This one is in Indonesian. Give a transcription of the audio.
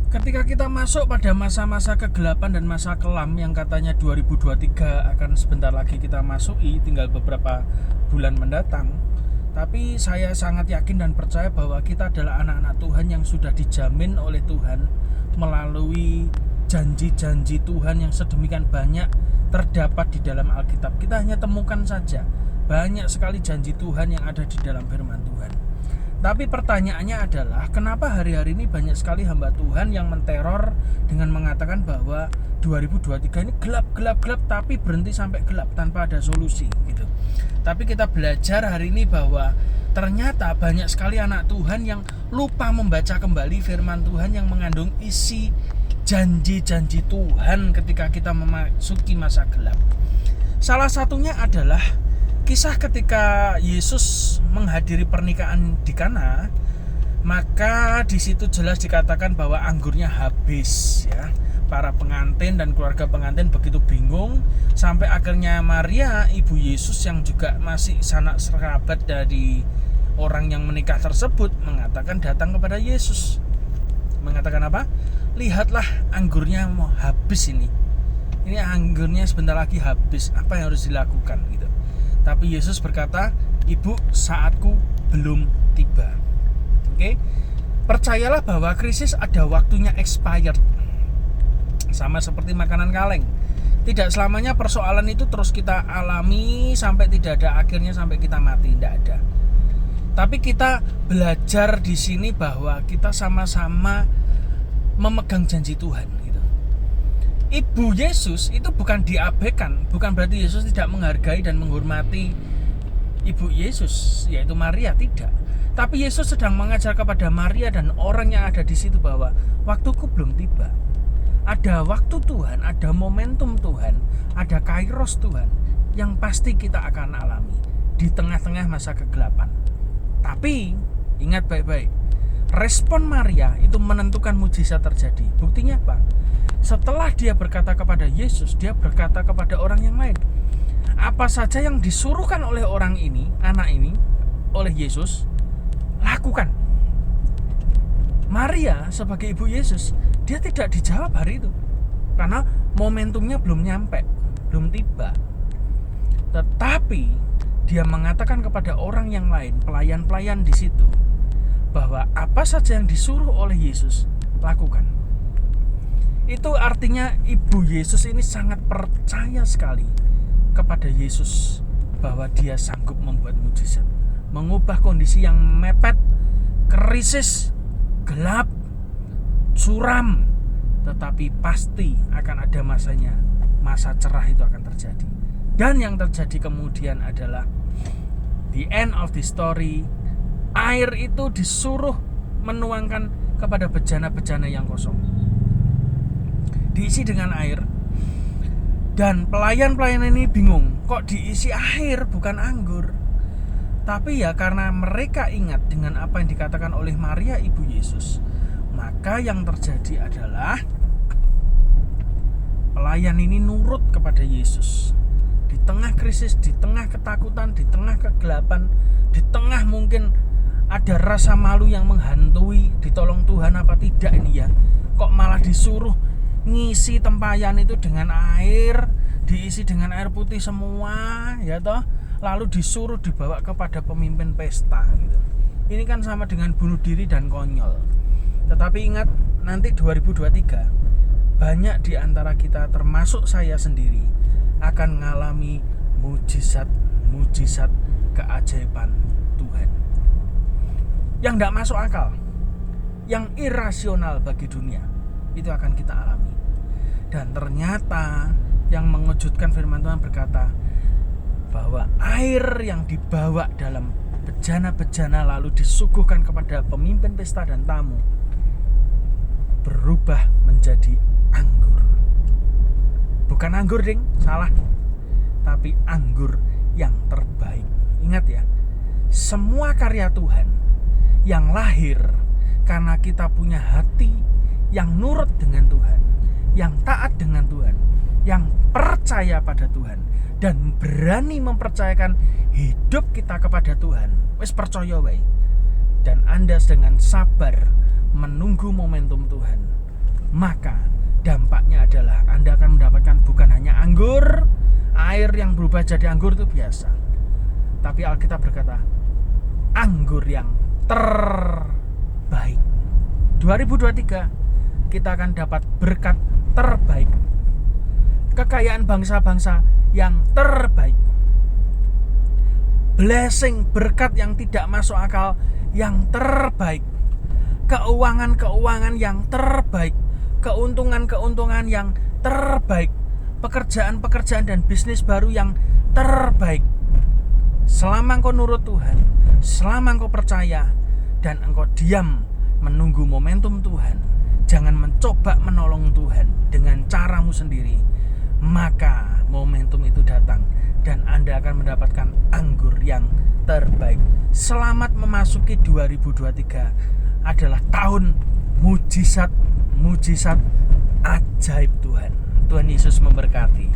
Ketika kita masuk pada masa-masa kegelapan dan masa kelam yang katanya 2023 akan sebentar lagi kita masuki, tinggal beberapa bulan mendatang. Tapi saya sangat yakin dan percaya bahwa kita adalah anak-anak Tuhan yang sudah dijamin oleh Tuhan melalui janji-janji Tuhan yang sedemikian banyak terdapat di dalam Alkitab. Kita hanya temukan saja banyak sekali janji Tuhan yang ada di dalam firman Tuhan. Tapi pertanyaannya adalah, kenapa hari-hari ini banyak sekali hamba Tuhan yang menteror dengan mengatakan bahwa 2023 ini gelap, tapi berhenti sampai gelap tanpa ada solusi gitu. Tapi kita belajar hari ini bahwa ternyata banyak sekali anak Tuhan yang lupa membaca kembali firman Tuhan yang mengandung isi janji-janji Tuhan ketika kita memasuki masa gelap. Salah satunya adalah kisah ketika Yesus menghadiri pernikahan di Kana, maka di situ jelas dikatakan bahwa anggurnya habis ya. Para pengantin dan keluarga pengantin begitu bingung sampai akhirnya Maria, ibu Yesus yang juga masih sanak kerabat dari orang yang menikah tersebut, mengatakan datang kepada Yesus. Mengatakan apa? Lihatlah, anggurnya mau habis ini. Ini anggurnya sebentar lagi habis. Apa yang harus dilakukan gitu. Tapi Yesus berkata, "Ibu, saatku belum tiba." Oke? Percayalah bahwa krisis ada waktunya expired. Sama seperti makanan kaleng. Tidak selamanya persoalan itu terus kita alami sampai tidak ada akhirnya sampai kita mati, tidak ada. Tapi kita belajar di sini bahwa kita sama-sama memegang janji Tuhan gitu. Ibu Yesus itu bukan diabaikan, bukan berarti Yesus tidak menghargai dan menghormati ibu Yesus, yaitu Maria, tidak. Tapi Yesus sedang mengajar kepada Maria dan orang yang ada di situ bahwa waktuku belum tiba. Ada waktu Tuhan, ada momentum Tuhan, ada kairos Tuhan yang pasti kita akan alami di tengah-tengah masa kegelapan. Tapi ingat baik-baik, respon Maria itu menentukan mujizat terjadi. Buktinya apa? Setelah dia berkata kepada Yesus, dia berkata kepada orang yang lain. Apa saja yang disuruhkan oleh orang ini, anak ini, oleh Yesus, lakukan. Maria sebagai ibu Yesus, dia tidak dijawab hari itu. Karena momentumnya belum nyampe, belum tiba. Tetapi dia mengatakan kepada orang yang lain, pelayan-pelayan di situ, bahwa apa saja yang disuruh oleh Yesus, lakukan. Itu artinya ibu Yesus ini sangat percaya sekali kepada Yesus bahwa dia sanggup membuat mujizat, mengubah kondisi yang mepet, krisis, gelap, suram, tetapi pasti akan ada masanya. Masa cerah itu akan terjadi. Dan yang terjadi kemudian adalah the end of the story. Air itu disuruh menuangkan kepada bejana-bejana yang kosong, diisi dengan air. Dan pelayan-pelayan ini bingung, kok diisi air bukan anggur. Tapi ya karena mereka ingat dengan apa yang dikatakan oleh Maria ibu Yesus, maka yang terjadi adalah pelayan ini nurut kepada Yesus. Di tengah krisis, di tengah ketakutan, di tengah kegelapan, di tengah mungkin ada rasa malu yang menghantui, ditolong Tuhan apa tidak ini ya, kok malah disuruh ngisi tempayan itu dengan air, diisi dengan air putih semua ya toh, lalu disuruh dibawa kepada pemimpin pesta gitu. Ini kan sama dengan bunuh diri dan konyol. Tetapi ingat, nanti 2023 banyak di antara kita termasuk saya sendiri akan mengalami mujizat keajaiban Tuhan yang tidak masuk akal, yang irasional bagi dunia, itu akan kita alami. Dan ternyata yang mengejutkan firman Tuhan berkata bahwa air yang dibawa dalam bejana-bejana lalu disuguhkan kepada pemimpin pesta dan tamu berubah menjadi anggur. Bukan anggur ding, salah. Tapi anggur yang terbaik. Ingat ya, semua karya Tuhan yang lahir karena kita punya hati yang nurut dengan Tuhan, yang taat dengan Tuhan, yang percaya pada Tuhan, dan berani mempercayakan hidup kita kepada Tuhan. Wes percaya wae. Dan Anda dengan sabar menunggu momentum Tuhan, maka dampaknya adalah Anda akan mendapatkan bukan hanya anggur, air yang berubah jadi anggur itu biasa. Tapi Alkitab berkata, anggur yang terbaik. 2023 kita akan dapat berkat terbaik. Kekayaan bangsa-bangsa yang terbaik. Blessing, berkat yang tidak masuk akal yang terbaik. Keuangan-keuangan yang terbaik. Keuntungan-keuntungan yang terbaik. Pekerjaan-pekerjaan dan bisnis baru yang terbaik. Selama engkau nurut Tuhan, selama engkau percaya dan engkau diam menunggu momentum Tuhan, jangan mencoba menolong Tuhan dengan caramu sendiri, maka momentum itu datang dan Anda akan mendapatkan anggur yang terbaik. Selamat memasuki 2023 adalah tahun mujizat ajaib Tuhan. Tuhan Yesus memberkati.